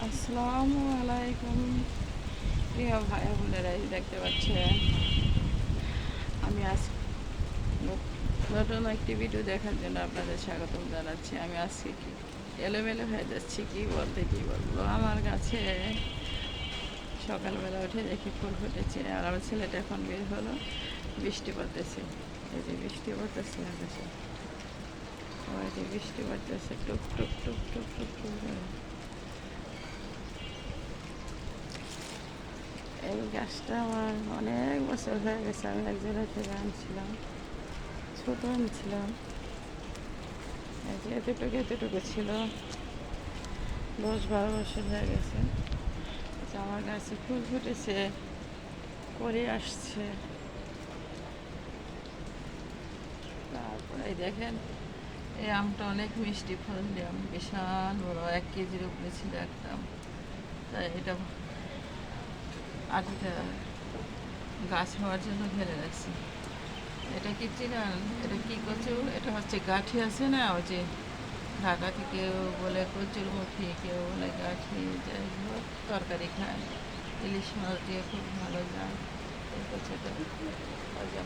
আসসালামু আলাইকুম প্রিয় ভাই বোনেরা, এই দেখতে পাচ্ছেন আমি আজ নতুন একটি ভিডিও দেখার জন্য আপনাদের স্বাগতম জানাচ্ছি। আমি আজকে কি এলোমেলো হয়ে যাচ্ছি, কি বলবো। আমার কাছে সকালবেলা উঠে দেখি ফুল ফুটেছে, আর আমার ছেলেটা এখন বের হলো, বৃষ্টি পড়তেছে। এই যে বৃষ্টি পড়তেছে আকাশে, ওই যে বৃষ্টি পড়তেছে টুক টুক টুক টুক টুক টুক করে। এই গাছটা আমার অনেক বছর হয়ে গেছে, আমি এক জায়গা থেকে আনছিলাম, ছোটো আনছিলাম। এই যে এতটুকু ছিল, 10-12 বছর হয়ে গেছে। আমার গাছে ফুল ফুটেছে, করে আসছে। তারপরে দেখেন এই আমটা অনেক মিষ্টি ফল, আম বিশাল বড়, 1 কেজির উপরে ছিল একটা আম। তাই এটা আটিটা গাছ হওয়ার জন্য ফেলে রাখছি। এটা কি চিনেন? এটা কি কচু? এটা হচ্ছে গাঠি আছে না, ওই যে ঢাকাতে কেউ বলে কচুরমুখী, কেউ বলে গাঠি, যাই হোক তরকারি খায়, ইলিশ মাছ দিয়ে খুব ভালো যায় এই কচুটা। ওই যে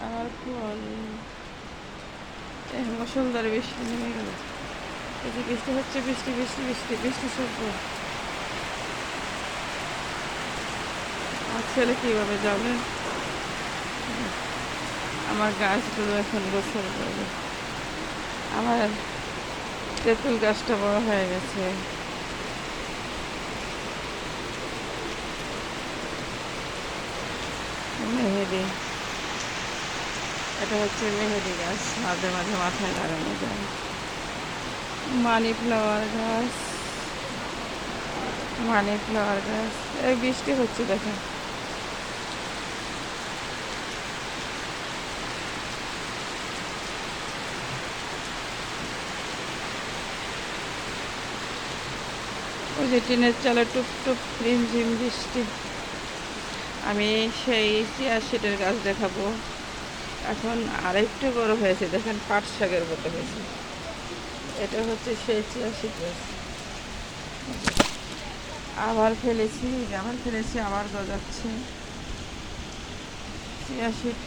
আমার ফল মুষলধারে বৃষ্টি নেমে গেল। এই যে বৃষ্টি হচ্ছে, বৃষ্টি বৃষ্টি বৃষ্টি বৃষ্টি সব। আমার ছেলে কীভাবে যাবে? আমার গাছগুলো এখন গোছল করবে। আমার তেঁতুল গাছটা বড় হয়ে গেছে। মেহেদি, এটা হচ্ছে মেহেদি গাছ, মাঝে মাঝে মাথায় লাগানো যায়। মানি ফ্লাওয়ার গাছ, মানি ফ্লাওয়ার গাছ। এই বৃষ্টি হচ্ছে দেখেন। ওই যে টিনের চালে টুপ টুপ রিমঝিম বৃষ্টি। আমি সেই চিয়া সিটের গাছ দেখাবো। এখন আরেকটু বড় হয়েছে, দেখেন পাট শাকের মতো হয়েছে। এটা হচ্ছে সেই চিয়া সিট গাছ। আবার ফেলেছি, আবার গজাচ্ছে। চিয়া সিট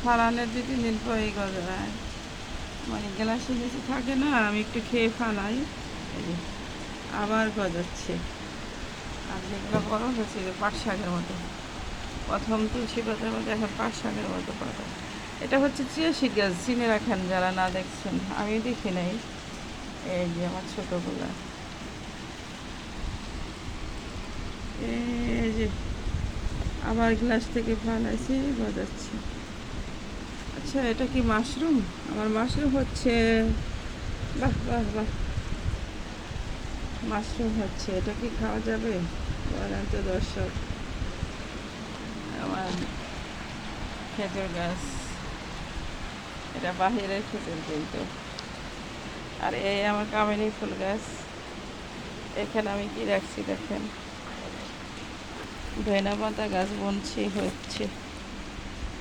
ফালানোর 2-3 দিন পরেই গজায়, মানে গ্লাসে নিচে থাকে না, আমি একটু খেয়ে ফালাই, আবার গজাচ্ছে। আর যেগুলো বড় হচ্ছে যে পাট শাকের মতো, প্রথম তুলসী পাতার মধ্যে এখন পাট শাকের মতো পাতা। এটা হচ্ছে চিয়া সিড গাছ, চিনে রাখেন যারা না দেখছেন, আমি দেখি নাই। এই যে আমার ছোটোগুলা, এই যে আবার গ্লাস থেকে ফালাইছি, গজাচ্ছে। আচ্ছা, এটা কি মাশরুম? আমার মাশরুম হচ্ছে, বাহ বাহ বাহ, মাশরুম হচ্ছে। এটা কি খাওয়া যাবে বলেন তো দর্শক? আমার খেজুর গাছ, এটা বাহিরের খেজুর কিন্তু। আর এই আমার কামিনী ফুল গাছ। এখানে আমি কি রাখছি দেখেন, ধইনা পাতা গাছ বুনছি, হচ্ছে।